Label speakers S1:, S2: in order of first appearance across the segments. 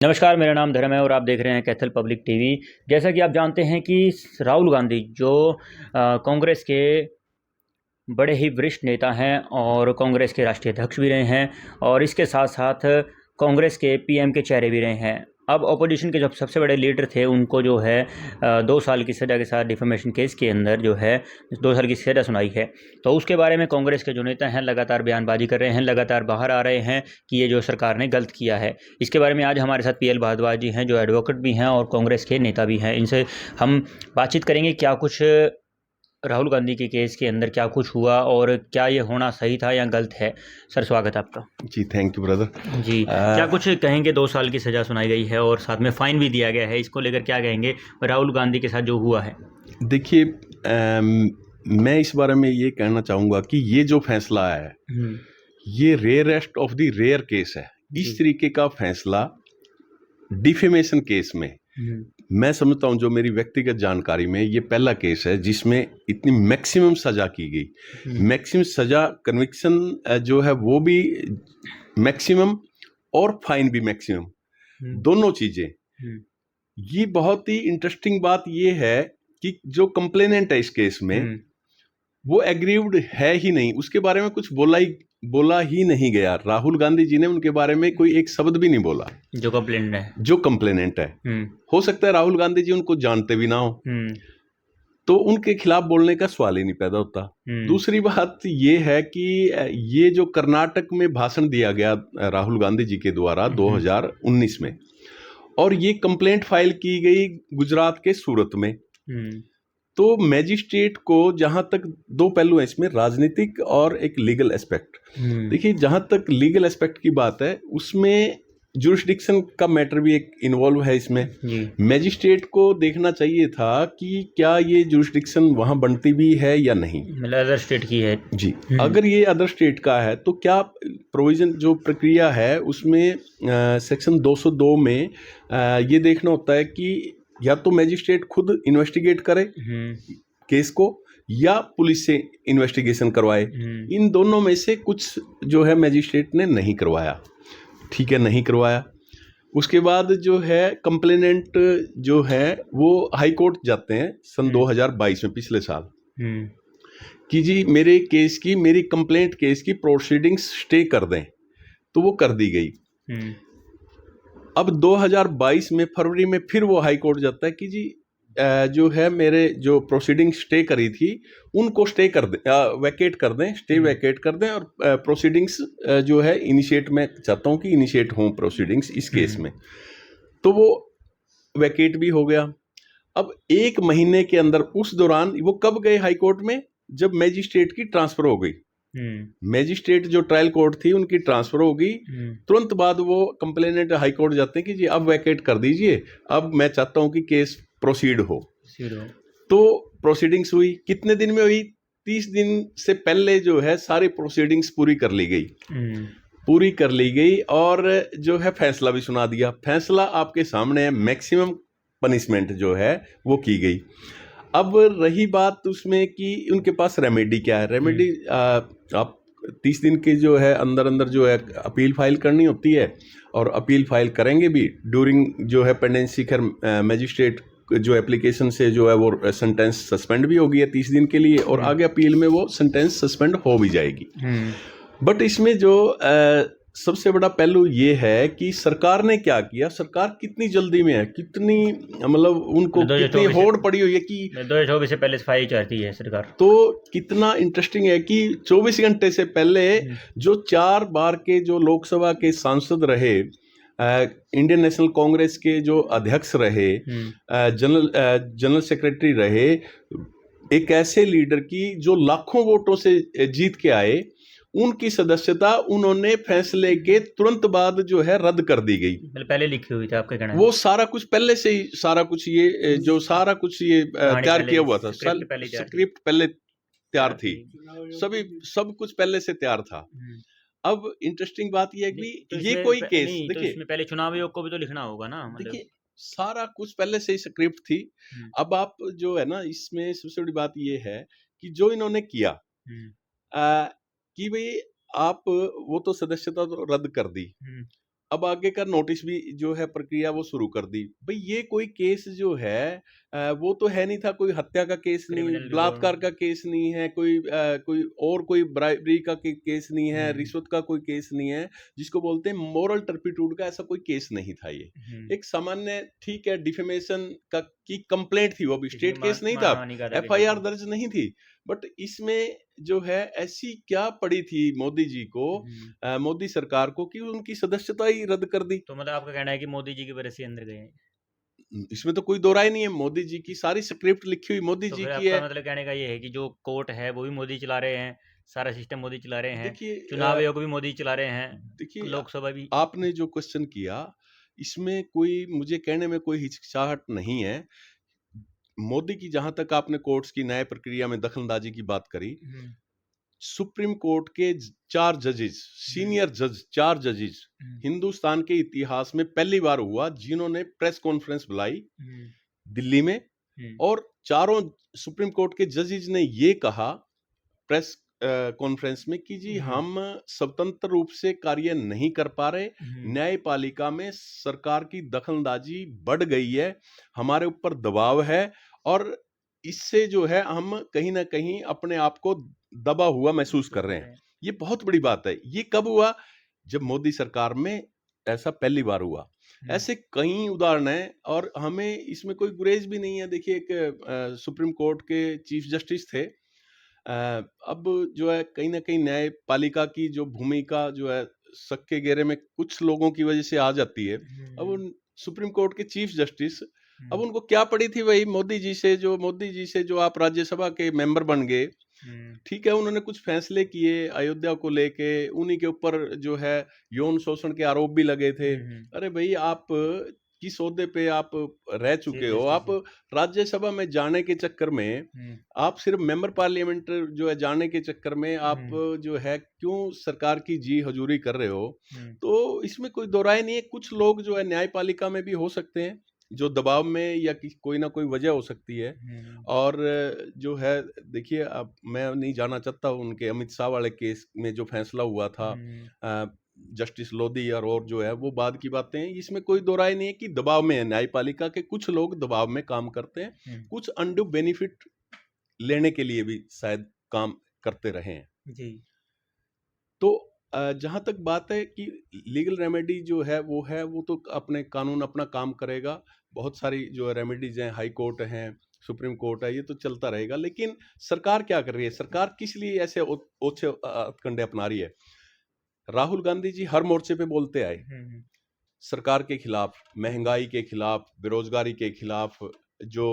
S1: नमस्कार, मेरा नाम धर्म है और आप देख रहे हैं कैथल पब्लिक टीवी। जैसा कि आप जानते हैं कि राहुल गांधी जो कांग्रेस के बड़े ही वरिष्ठ नेता हैं और कांग्रेस के राष्ट्रीय अध्यक्ष भी रहे हैं और इसके साथ साथ कांग्रेस के पीएम के चेहरे भी रहे हैं। अब ऑपोजिशन के जो सबसे बड़े लीडर थे उनको जो है 2 साल की सज़ा के साथ डिफेमेशन केस के अंदर जो है 2 साल की सज़ा सुनाई है। तो उसके बारे में कांग्रेस के जो नेता हैं लगातार बयानबाजी कर रहे हैं, लगातार बाहर आ रहे हैं कि ये जो सरकार ने गलत किया है। इसके बारे में आज हमारे साथ पीएल भारद्वाज जी हैं जो एडवोकेट भी हैं और कांग्रेस के नेता भी हैं। इनसे हम बातचीत करेंगे क्या कुछ राहुल गांधी के केस के अंदर क्या कुछ हुआ और क्या ये होना सही था या गलत है। सर, स्वागत है आपका।
S2: जी, थैंक यू ब्रदर।
S1: जी, क्या कुछ कहेंगे? 2 साल की सज़ा सुनाई गई है और साथ में फ़ाइन भी दिया गया है, इसको लेकर क्या कहेंगे राहुल गांधी के साथ जो हुआ है?
S2: देखिए, मैं इस बारे में ये कहना चाहूँगा कि ये जो फैसला है ये rarest of the rare case है। इस तरीके का फैसला डिफेमेशन केस में मैं समझता हूँ, जो मेरी व्यक्तिगत जानकारी में ये पहला केस है जिसमें इतनी मैक्सिमम सजा की गई। मैक्सिमम सजा, कन्विक्शन जो है वो भी मैक्सिमम और फाइन भी मैक्सिमम, दोनों चीजें। ये बहुत ही इंटरेस्टिंग बात ये है कि जो कंप्लेनेंट है इस केस में वो एग्रीव्ड है ही नहीं, उसके बारे में कुछ बोला ही नहीं गया। राहुल गांधी जी ने उनके बारे में कोई एक शब्द भी नहीं बोला। जो कंप्लेनेंट है हो सकता है राहुल गांधी जी उनको जानते भी ना हो, तो उनके खिलाफ बोलने का सवाल ही नहीं पैदा होता। दूसरी बात ये है कि ये जो कर्नाटक में भाषण दिया गया राहुल गांधी जी के द्वारा 2019 में, और ये कंप्लेंट फाइल की गई गुजरात के सूरत में, तो मैजिस्ट्रेट को जहां तक 2 पहलू हैं इसमें, राजनीतिक और एक लीगल एस्पेक्ट। देखिए, जहां तक लीगल एस्पेक्ट की बात है उसमें जुरिस्डिक्शन का मैटर भी एक इन्वॉल्व है इसमें। मैजिस्ट्रेट को देखना चाहिए था कि क्या ये जुरिस्डिक्शन वहां बनती भी है या नहीं,
S1: मतलब अदर स्टेट की है
S2: जी। अगर ये अदर स्टेट का है तो क्या प्रोविजन, जो प्रक्रिया है उसमें सेक्शन 202 में ये देखना होता है कि या तो मैजिस्ट्रेट खुद इन्वेस्टिगेट करे केस को या पुलिस से इन्वेस्टिगेशन करवाए। इन दोनों में से कुछ जो है मैजिस्ट्रेट ने नहीं करवाया, ठीक है, नहीं करवाया। उसके बाद जो है कंप्लेनेंट जो है वो हाई कोर्ट जाते हैं सन 2022 में, पिछले साल, कि जी मेरे केस की, मेरी कंप्लेंट केस की प्रोसीडिंग्स स्टे कर दें, तो वो कर दी गई। अब 2022 में फरवरी में फिर वो हाई कोर्ट जाता है कि जी जो है मेरे जो प्रोसीडिंग स्टे करी थी उनको स्टे कर दें, वैकेट कर दें, स्टे वैकेट कर दें, और प्रोसीडिंग्स जो है इनिशिएट, मैं चाहता हूं कि इनिशिएट हों प्रोसीडिंग्स इस केस में। तो वो वैकेट भी हो गया। अब 1 महीने के अंदर, उस दौरान वो कब गए हाई कोर्ट में? जब मैजिस्ट्रेट की ट्रांसफर हो गई। मैजिस्ट्रेट जो ट्रायल कोर्ट थी उनकी ट्रांसफर हो गई, तुरंत बाद वो कंप्लेनेंट हाई कोर्ट जाते हैं कि जी अब वैकेट कर दीजिए, अब मैं चाहता हूं कि केस प्रोसीड हो। तो प्रोसीडिंग्स हुई, कितने दिन में हुई? 30 दिन से पहले जो है सारी प्रोसीडिंग्स पूरी कर ली गई और जो है फैसला भी सुना दिया। फैसला आपके सामने है, मैक्सिमम पनिशमेंट जो है वो की गई। अब रही बात उसमें कि उनके पास रेमेडी क्या है। रेमेडी, आप 30 दिन के जो है अंदर जो है अपील फाइल करनी होती है, और अपील फाइल करेंगे भी ड्यूरिंग जो है पेंडेंसी। खैर मैजिस्ट्रेट जो एप्लीकेशन से जो है वो सेंटेंस सस्पेंड भी होगी 30 दिन के लिए, और आगे अपील में वो सेंटेंस सस्पेंड हो भी जाएगी। बट इसमें जो सबसे बड़ा पहलू ये है कि सरकार ने क्या किया, सरकार कितनी जल्दी में है, कितनी, मतलब उनको कितनी होड़ पड़ी हुई है कि
S1: 2024 से पहले सफाई चाहती है सरकार।
S2: तो कितना इंटरेस्टिंग है कि 24 घंटे से पहले जो 4 बार के जो लोकसभा के सांसद रहे, इंडियन नेशनल कांग्रेस के जो अध्यक्ष रहे, जनरल सेक्रेटरी रहे, एक ऐसे लीडर की जो लाखों वोटों से जीत के आए, उनकी सदस्यता उन्होंने फैसले के तुरंत बाद जो है रद्द कर दी गई।
S1: पहले लिखी हुई थी, आपके कहना है?
S2: वो सारा कुछ पहले से ही, सारा कुछ ये जो सारा कुछ ये तैयार किया हुआ था, स्क्रिप्ट पहले तैयार थी, सब कुछ पहले से तैयार था। अब इंटरेस्टिंग बात यह है कि ये कोई केस, देखिए,
S1: इसमें पहले चुनाव आयोग को भी तो लिखना होगा ना,
S2: देखिए सारा कुछ पहले से ही स्क्रिप्ट थी। अब आप जो है ना, इसमें सबसे बड़ी बात ये है कि जो इन्होंने किया कि भाई आप वो तो सदस्यता तो रद्द कर दी, अब आगे का नोटिस भी जो है प्रक्रिया वो शुरू कर दी। भाई ये कोई केस जो है वो तो है नहीं था, कोई हत्या का केस नहीं,
S1: क्रिमिनल
S2: बलात्कार
S1: रिकॉर्ड।
S2: का केस नहीं है, कोई ब्राइबरी का केस नहीं है,
S1: हम्म।
S2: रिश्वत का कोई केस नहीं है, जिसको बोलते हैं मॉरल टर्पिट्यूड का ऐसा कोई केस नहीं था ये।
S1: हम्म।
S2: एक सामान्य ठीक है डिफेमेशन का की कंप्लेंट थी, वो भी
S1: किसी की
S2: स्टेट केस नहीं था,
S1: मानहानि का था किसी
S2: एफआईआर
S1: की।
S2: दर्ज नहीं थी। बट इसमें जो है ऐसी क्या पड़ी थी मोदी जी को,
S1: हम्म।
S2: मोदी सरकार को, कि उनकी सदस्यता ही रद्द कर दी।
S1: तो मतलब आपका कहना है कि मोदी जी की वजह से अंदर गए हैं?
S2: इसमें तो कोई दो राय नहीं है, मोदी जी की सारी स्क्रिप्ट लिखी हुई मोदी
S1: तो
S2: जी
S1: फिर
S2: की
S1: आपका
S2: है।
S1: मतलब कहने का ये है कि जो कोर्ट है वो भी मोदी चला रहे हैं, सारा सिस्टम मोदी चला रहे हैं,
S2: देखिए
S1: चुनाव आयोग भी मोदी चला रहे हैं,
S2: देखिए
S1: लोकसभा भी।
S2: आपने जो क्वेश्चन किया, इसमें कोई मुझे कहने में कोई हिचकिचाहट नहीं है। मोदी की, जहां तक आपने कोर्ट्स की न्याय प्रक्रिया में दखलंदाजी की बात करी,
S1: हम्म।
S2: सुप्रीम कोर्ट के 4 जजेस,
S1: हम्म।
S2: सीनियर जज 4 जजेस,
S1: हम्म।
S2: हिंदुस्तान के इतिहास में पहली बार हुआ जिन्होंने प्रेस कॉन्फ्रेंस बुलाई
S1: हम्म।
S2: दिल्ली में,
S1: हम्म।
S2: और चारों सुप्रीम कोर्ट के जजेस ने ये कहा प्रेस कॉन्फ्रेंस में कि जी
S1: हम्म।
S2: हम स्वतंत्र रूप से कार्य नहीं कर पा रहे,
S1: हम्म।
S2: न्यायपालिका में सरकार की दखलंदाजी बढ़ गई है, हमारे ऊपर दबाव है, और इससे जो है हम कहीं ना कहीं अपने आप को दबा हुआ महसूस
S1: महसूस
S2: कर
S1: कर
S2: रहे
S1: रहे
S2: हैं।
S1: हैं।
S2: ये बहुत बड़ी बात है। ये कब हुआ? जब मोदी सरकार में ऐसा पहली बार हुआ।
S1: हम्म।
S2: ऐसे कई उदाहरण हैं, और हमें इसमें कोई गुरेज भी नहीं है। देखिए एक सुप्रीम कोर्ट के चीफ जस्टिस थे, अब जो है कहीं न कहीं न्यायपालिका की जो भूमिका जो है शक के घेरे में कुछ लोगों की वजह से आ जाती है। अब
S1: हम्म।
S2: उन सुप्रीम कोर्ट के चीफ जस्टिस, अब
S1: हम्म।
S2: उनको क्या पड़ी थी वही मोदी जी से जो आप राज्यसभा के मेंबर बन गए,
S1: हम्म।
S2: ठीक है, उन्होंने कुछ फैसले किए अयोध्या को लेके, उन्हीं के ऊपर जो है यौन शोषण के आरोप भी लगे थे।
S1: हम्म।
S2: अरे भई आप किस ओहदे पे आप रह
S1: चीफ
S2: चुके हो?
S1: जस्टिस
S2: आप
S1: है।
S2: राज्यसभा में जाने के चक्कर में,
S1: हम्म।
S2: आप सिर्फ मेंबर पार्लियामेंट जो है जाने के चक्कर में आप
S1: हम्म।
S2: जो है क्यों सरकार की जी हजूरी कर रहे हो?
S1: हम्म।
S2: तो इसमें कोई दो राय नहीं है। कुछ लोग जो है न्यायपालिका में भी हो सकते हैं, जो दबाव में, या कोई ना कोई वजह हो सकती है।
S1: हम्म।
S2: और जो है देखिए, अब मैं नहीं जाना चाहता उनके अमित शाह वाले केस में जो फैसला हुआ था,
S1: हम्म।
S2: जस्टिस लोधी और जो है वो बाद की बातें हैं। इसमें कोई दो राय नहीं है कि दबाव में है, न्यायपालिका के कुछ लोग दबाव में काम करते हैं,
S1: हम्म।
S2: कुछ अनड्यू बेनिफिट लेने के लिए भी शायद काम करते रहे हैं।
S1: जी।
S2: तो जहाँ तक बात है कि लीगल रेमेडी जो है वो तो अपने कानून अपना काम करेगा। बहुत सारी जो है रेमेडीज हैं, हाई कोर्ट हैं, सुप्रीम कोर्ट है, ये तो चलता रहेगा। लेकिन सरकार क्या कर रही है? सरकार किस लिए ऐसे ओछे हथकंडे अपना रही है? राहुल गांधी जी हर मोर्चे पे बोलते आए,
S1: हम्म।
S2: सरकार के खिलाफ, महंगाई के खिलाफ, बेरोजगारी के खिलाफ, जो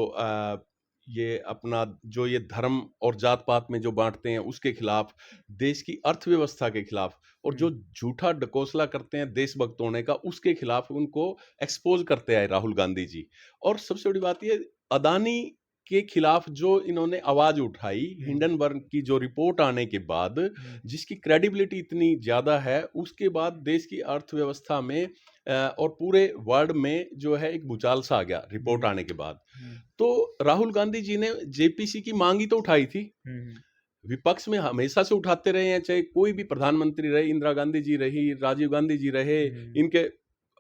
S2: ये अपना जो ये धर्म और जात पात में जो बांटते हैं उसके खिलाफ, देश की अर्थव्यवस्था के खिलाफ, और जो झूठा ढकोसला करते हैं देशभक्त होने का उसके खिलाफ उनको एक्सपोज करते आए राहुल गांधी जी। और सबसे बड़ी बात ये, अदानी के खिलाफ जो इन्होंने आवाज उठाई, हिंडनबर्ग की जो रिपोर्ट आने के बाद, जिसकी क्रेडिबिलिटी इतनी ज्यादा है, उसके बाद देश की अर्थव्यवस्था में और पूरे वर्ल्ड में जो है एक भूचाल सा आ गया रिपोर्ट आने के बाद। तो राहुल गांधी जी ने जेपीसी की मांग ही तो उठाई थी।
S1: हम्म।
S2: विपक्ष में हमेशा से उठाते रहे हैं, चाहे कोई भी प्रधानमंत्री रहे, इंदिरा गांधी जी रही, राजीव गांधी जी रहे, इनके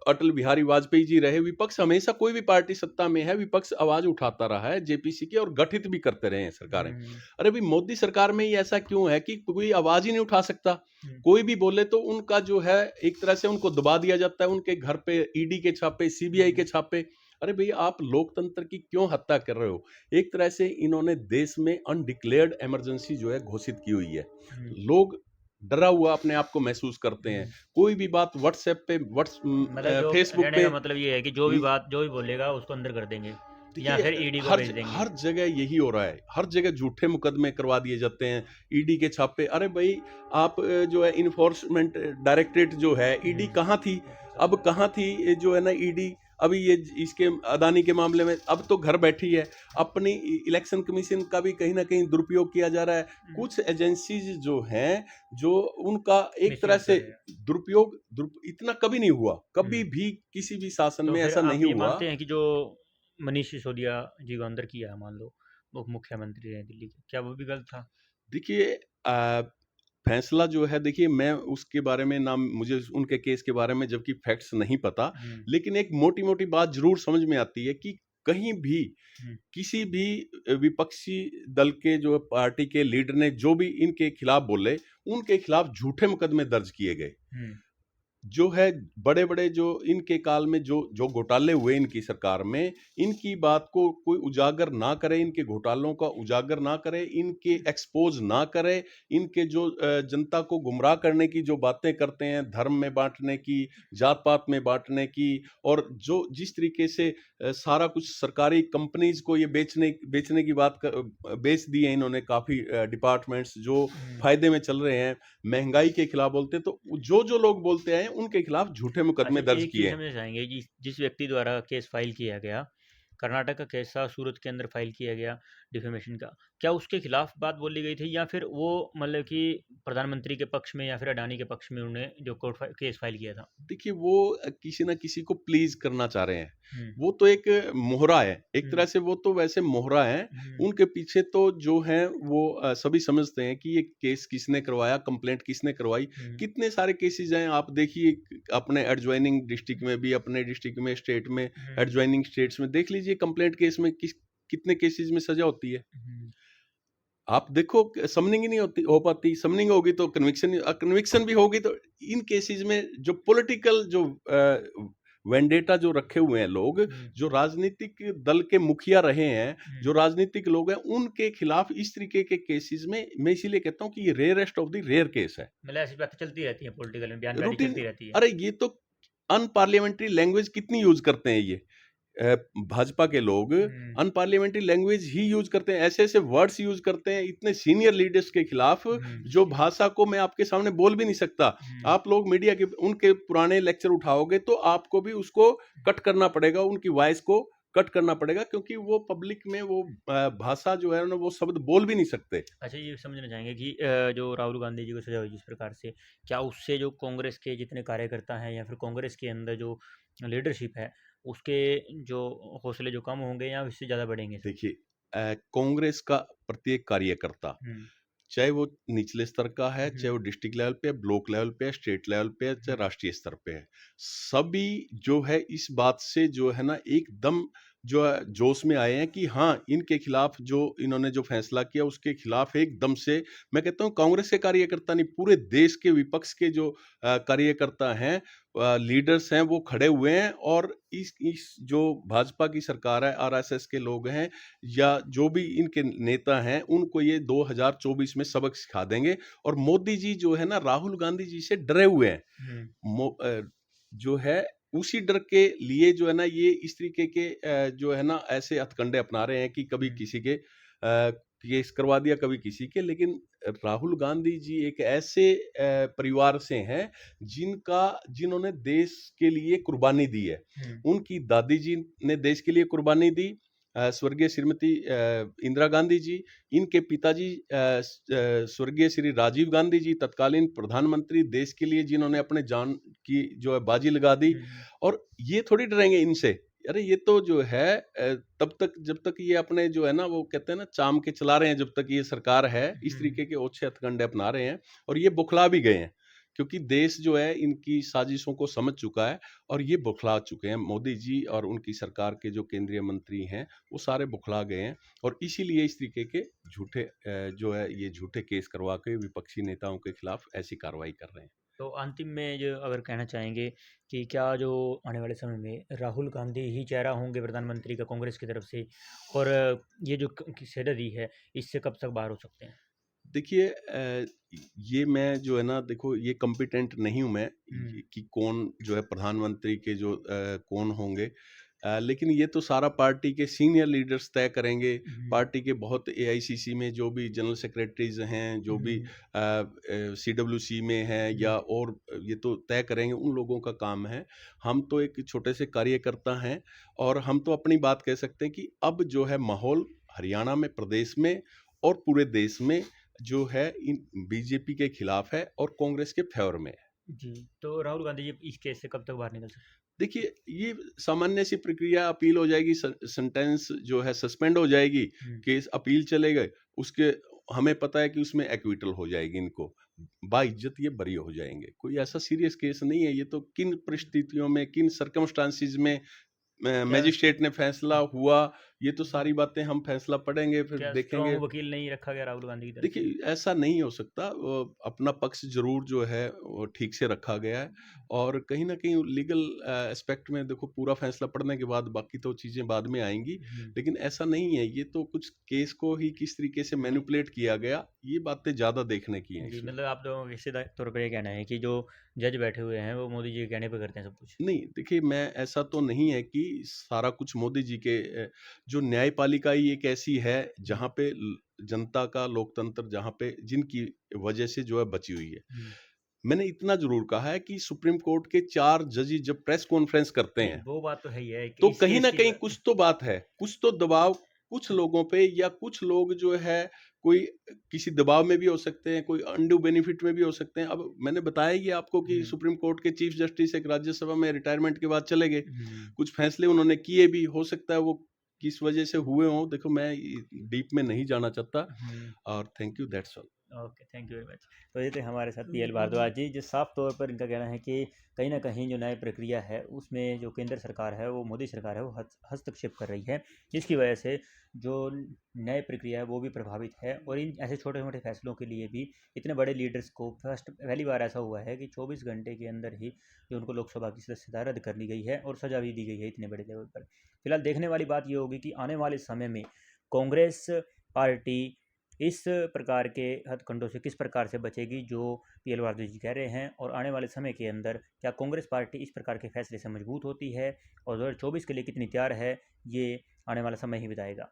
S2: अटल बिहारी वाजपेयी जी रहे, विपक्ष हमेशा, कोई भी पार्टी सत्ता में है, विपक्ष आवाज उठाता रहा है जेपीसी की, और गठित भी करते रहे हैं सरकारें। अरे भाई मोदी सरकार में ही ऐसा क्यों है कि कोई आवाज ही नहीं उठा सकता? कोई भी बोले तो उनका जो है एक तरह से उनको दबा दिया जाता है, उनके घर पे ईडी के छापे, सीबीआई के छापे। अरे भई आप लोकतंत्र की क्यों हत्या कर रहे हो? एक तरह से इन्होंने देश में अनडिक्लेयर्ड इमरजेंसी जो है घोषित की हुई है। लोग डरा हुआ अपने आप को महसूस करते हैं। कोई भी बात व्हाट्सएप पे,
S1: मतलब जो
S2: फेसबुक
S1: कहने
S2: पे,
S1: का मतलब ये है कि जो भी बात जो भी बोलेगा उसको अंदर कर देंगे या
S2: देखिए
S1: फिर ईडी को
S2: हर
S1: भेज देंगे।
S2: हर जगह यही हो रहा है। हर जगह झूठे मुकदमे करवा दिए जाते हैं, ईडी के छापे। अरे भाई आप जो है इन्फोर्समेंट डायरेक्टरेट जो है, ईडी कहाँ थी? अब कहाँ थी ये जो है ना ईडी? अभी ये इसके अदानी के मामले में अब तो घर बैठी है। अपनी इलेक्शन कमीशन का भी कहीं ना कहीं दुरुपयोग किया जा रहा है। कुछ एजेंसीज जो हैं, जो उनका एक तरह से इतना कभी नहीं हुआ, कभी भी किसी भी शासन
S1: तो
S2: में
S1: फिर
S2: ऐसा
S1: आप
S2: नहीं
S1: ये
S2: हुआ।
S1: मानते हैं कि जो मनीष सिसोदिया जी को अंदर किया है, मान लो वो मुख्यमंत्री रहे दिल्ली के, क्या वो भी गलत था?
S2: देखिए फैसला जो है, देखिए मैं उसके बारे में ना, मुझे उनके केस के बारे में जबकि फैक्ट्स नहीं पता, लेकिन एक मोटी-मोटी बात ज़रूर समझ में आती है कि कहीं भी
S1: हुँ,
S2: किसी भी विपक्षी दल के जो पार्टी के लीडर ने जो भी इनके खिलाफ बोले, उनके खिलाफ झूठे मुकदमे दर्ज किए गए।
S1: हुँ,
S2: जो है बड़े-बड़े जो इनके काल में जो जो घोटाले हुए इनकी सरकार में, इनकी बात को कोई उजागर ना करे, इनके घोटालों का उजागर ना करे, इनके एक्सपोज़ ना करे, इनके जो जनता को गुमराह करने की जो बातें करते हैं, धर्म में बाँटने की, जात-पात में बाँटने की, और जो जिस तरीके से सारा कुछ सरकारी कंपनीज़ को ये बेचने बेचने की बात बेच दी है इन्होंने, काफ़ी डिपार्टमेंट्स जो
S1: हुँ।
S2: फ़ायदे में चल रहे हैं, महँगाई के खिलाफ बोलते हैं, तो जो लोग बोलते आए हैं उनके खिलाफ झूठे
S1: अच्छा,
S2: मुकदमे दर्ज
S1: एक चीज़
S2: किए हैं।
S1: समझना चाहेंगे, जिस जिस व्यक्ति द्वारा केस फ़ाइल किया गया, कर्नाटक का केस था, सूरत के अंदर फ़ाइल किया गया डिफ़ेमेशन का। क्या उसके खिलाफ बात बोली गई थी, या फिर वो मतलब कि प्रधानमंत्री के पक्ष में या फिर अडानी के पक्ष में उन्होंने जो केस फ़ाइल किया था?
S2: देखिए वो किसी न किसी को प्लीज़ करना चाह रहे हैं।
S1: हुँ,
S2: वो तो एक मोहरा है, एक
S1: हुँ,
S2: तरह से वो तो वैसे मोहरा हैं।
S1: हुँ,
S2: उनके पीछे तो जो हैं वो सभी समझते हैं कि ये केस किसने करवाया, कंप्लेंट किसने करवाई।
S1: हुँ,
S2: कितने सारे केसेज़ हैं, आप देखिए अपने एडजॉइनिंग डिस्ट्रिक्ट में भी, अपने डिस्ट्रिक्ट में, स्टेट में,
S1: हुँ,
S2: एडजॉइनिंग स्टेट्स में देख लीजिए कंप्लेंट केस में कितने केसेज़ में सज़ा होती है।
S1: हुँ।
S2: आप देखो समनिंग ही नहीं हो पाती, समनिंग होगी तो कन्विक्शन भी होगी, तो इन केसेस में जो पॉलिटिकल जो वेंडेटा जो रखे हुए हैं लोग,
S1: हुँ,
S2: जो राजनीतिक दल के मुखिया रहे हैं,
S1: हुँ।
S2: जो राजनीतिक लोग हैं, उनके खिलाफ इस तरीके के केसेस में मैं इसीलिए कहता हूँ कि ये rarest of the rare case है।
S1: मतलब ऐसी बातें चलती रहती हैं पॉलिटिकल में, बयानबाज़ी
S2: रूटीन,
S1: चलती रहती है।
S2: अरे ये तो अनपार्लियामेंट्री लैंग्वेज कितनी यूज करते हैं ये भाजपा के लोग,
S1: हुँ,
S2: अनपार्लियामेंट्री लैंग्वेज ही यूज करते हैं, ऐसे ऐसे वर्ड्स यूज करते हैं इतने सीनियर लीडर्स के खिलाफ,
S1: हुँ,
S2: जो भाषा को मैं आपके सामने बोल भी नहीं सकता।
S1: हुँ,
S2: आप लोग मीडिया के उनके पुराने लेक्चर उठाओगे तो आपको भी उसको कट करना पड़ेगा, उनकी वॉइस को कट करना पड़ेगा, क्योंकि वो पब्लिक में वो भाषा जो है ना, वो शब्द बोल भी नहीं सकते।
S1: अच्छा, ये समझना चाहेंगे कि जो राहुल गांधी जी को सज़ा हुई जिस प्रकार से, क्या उससे जो कांग्रेस के जितने कार्यकर्ता हैं या फिर कांग्रेस के अंदर जो लीडरशिप है, उसके जो हौसले जो कम होंगे या इससे ज़्यादा बढ़ेंगे सर?
S2: देखिए कांग्रेस का प्रत्येक कार्यकर्ता,
S1: हुँ,
S2: चाहे वो निचले स्तर का है, चाहे वो
S1: हुँ,
S2: डिस्ट्रिक्ट लेवल पे है, ब्लॉक लेवल पे है, स्टेट लेवल पे है, चाहे
S1: हुँ,
S2: राष्ट्रीय स्तर पे है, सभी जो है इस बात से जो है ना एकदम जो है जोश में आए हैं कि हाँ, इनके खिलाफ जो इन्होंने जो फैसला किया उसके खिलाफ एकदम से, मैं कहता हूँ कांग्रेस के कार्यकर्ता नहीं, पूरे देश के विपक्ष के जो कार्यकर्ता हैं, लीडर्स हैं, वो खड़े हुए हैं, और इस जो भाजपा की सरकार है, आरएसएस के लोग हैं, या जो भी इनके नेता हैं, उनको ये 2024 में सबक सिखा देंगे। और मोदी जी जो है ना, राहुल गांधी जी से डरे हुए हैं।
S1: हुँ,
S2: जो है उसी डर के लिए जो है ना, ये इस तरीके के जो है ना ऐसे हथकंडे अपना रहे हैं कि कभी
S1: हुँ,
S2: किसी के केस करवा दिया, कभी किसी के। लेकिन राहुल गांधी जी एक ऐसे परिवार से हैं जिन्होंने देश के लिए कुर्बानी दी है।
S1: हुँ,
S2: उनकी दादी जी ने देश के लिए कुर्बानी दी, स्वर्गीय श्रीमती इंदिरा गांधी जी। इनके पिताजी स्वर्गीय श्री राजीव गांधी जी, तत्कालीन प्रधानमंत्री देश के लिए, जिन्होंने अपने जान की जो है बाजी लगा दी।
S1: हुँ,
S2: और ये थोड़ी डरेंगे इनसे। अरे ये तो जो है तब तक जब तक ये अपने जो है ना, वो कहते हैं ना, चाम के चला रहे हैं, जब तक ये सरकार है, इस
S1: हुँ।
S2: तरीके के ओछे हथकंडे अपना रहे हैं। और ये बुखला भी गए हैं, क्योंकि देश जो है इनकी साजिशों को समझ चुका है, और ये बुखला चुके हैं। मोदी जी और उनकी सरकार के जो केंद्रीय मंत्री हैं, वो सारे बुखला गए हैं, और इसीलिए इस तरीके के झूठे जो है ये झूठे केस करवा के विपक्षी नेताओं के खिलाफ ऐसी कार्रवाई कर रहे हैं।
S1: तो अंतिम में जो अगर कहना चाहेंगे कि क्या जो आने वाले समय में राहुल गांधी ही चेहरा होंगे प्रधानमंत्री का कांग्रेस की तरफ से, और ये जो सरदर्दी है, इससे कब तक बाहर हो सकते हैं?
S2: देखिए ये मैं जो है ना, देखो ये कॉम्पिटेंट नहीं हूँ मैं,
S1: हुँ,
S2: कि कौन जो है प्रधानमंत्री के जो कौन होंगे, लेकिन ये तो सारा पार्टी के सीनियर लीडर्स तय करेंगे।
S1: हुँ,
S2: पार्टी के बहुत एआईसीसी में जो भी जनरल सेक्रेटरीज हैं, जो भी
S1: हुँ,
S2: सीडब्ल्यूसी में हैं,
S1: हुँ,
S2: या और ये तो तय करेंगे, उन लोगों का काम है। हम तो एक छोटे से कार्यकर्ता हैं, और हम तो अपनी बात कह सकते हैं कि अब जो है माहौल हरियाणा में, प्रदेश में, और पूरे देश में जो है इन बीजेपी के खिलाफ है, और कांग्रेस के फेवर में है।
S1: जी। तो राहुल गांधी जी इस केस से कब तक बाहर निकल सकते
S2: देखिए ये सामान्य सी प्रक्रिया, अपील हो जाएगी, सेंटेंस जो है सस्पेंड हो जाएगी,
S1: हैं? हुँ,
S2: केस अपील चले गए, उसके हमें पता है कि उसमें एक्विटल हो जाएगी इनको। बाइज्जत ये बरी हो जाएंगे। कोई ऐसा सीरियस केस नहीं है, ये तो किन परिस्थितियों में, किन सर्कमस्टांसिस में
S1: क्या
S2: मैजिस्ट्रेट ने फैसला हुआ, ये तो सारी बातें हम फैसला पढ़ेंगे फिर
S1: क्या
S2: देखेंगे।
S1: स्ट्रॉन्ग वकील नहीं रखा गया राहुल गांधी की तरफ से?
S2: देखिए, ऐसा नहीं हो सकता। अपना पक्ष ज़रूर जो है वो ठीक से रखा गया है, और कहीं न कहीं लीगल एस्पेक्ट में देखो, पूरा फैसला पढ़ने के बाद बाकी तो चीज़ें बाद में आएँगी।
S1: हम्म।
S2: लेकिन ऐसा नहीं है, ये तो कुछ केस को ही किस तरीके से मैनिपुलेट किया गया, ये बातें ज़्यादा देखने की हैं
S1: जी,
S2: इसमें।
S1: मतलब आप लोगों का सीधा तौर पर ये कहना है कि जो जज बैठे हुए हैं वो मोदी जी के कहने पे करते हैं सब कुछ?
S2: नहीं, देखिए, मैं ऐसा तो नहीं है कि सारा कुछ मोदी जी के जो न्यायपालिका ही एक ऐसी है
S1: हम्म।
S2: जहाँ पे जनता का लोकतंत्र, जहाँ पे जिनकी वजह से जो है बची हुई है।
S1: हम्म।
S2: मैंने इतना ज़रूर कहा है कि सुप्रीम कोर्ट के 4 जजेस जब प्रेस कॉन्फ्रेंस करते
S1: नहीं,
S2: हैं,
S1: वो बात तो है ही है
S2: तो
S1: कि इस
S2: कहीं
S1: केस
S2: न
S1: की
S2: कहीं कुछ तो बात है, कुछ तो दबाव कुछ लोगों पे, या कुछ लोग जो है कोई किसी दबाव में भी हो सकते हैं, कोई अनड्यू बेनिफिट में भी हो सकते हैं। अब मैंने बताया ही आपको कि
S1: हम्म।
S2: सुप्रीम कोर्ट के चीफ जस्टिस एक राज्यसभा में रिटायरमेंट के बाद चले गए।
S1: हम्म।
S2: कुछ फैसले उन्होंने किए भी, हो सकता है वो किस वजह से हुए हों, देखो मैं डीप में नहीं जाना चाहता।
S1: हम्म।
S2: और thank you, that's all.
S1: Okay, thank you very much. तो ये थे हमारे साथ पीएल भारद्वाज जी, जो साफ तौर पर इनका कहना है कि कहीं ना कहीं जो न्याय प्रक्रिया है उसमें जो केंद्र सरकार है, वो मोदी सरकार है, वो हस्तक्षेप कर रही है, जिसकी वजह से जो न्याय प्रक्रिया है वो भी प्रभावित है। और इन ऐसे छोटे मोटे फैसलों के लिए भी इतने बड़े लीडर्स को पहली बार ऐसा हुआ है कि 24 घंटे के अंदर ही जो उनको लोकसभा की सदस्यता रद्द कर ली गई है और सजा भी दी गई है इतने बड़े लेवल पर। फिलहाल देखने वाली बात ये होगी कि आने वाले समय में कांग्रेस पार्टी इस प्रकार के हथकंडों से किस प्रकार से बचेगी जो पीएल भारद्वाज जी कह रहे हैं, और आने वाले समय के अंदर क्या कांग्रेस पार्टी इस प्रकार के फैसले से मजबूत होती है और 2024 के लिए कितनी तैयार है, ये आने वाला समय ही बताएगा।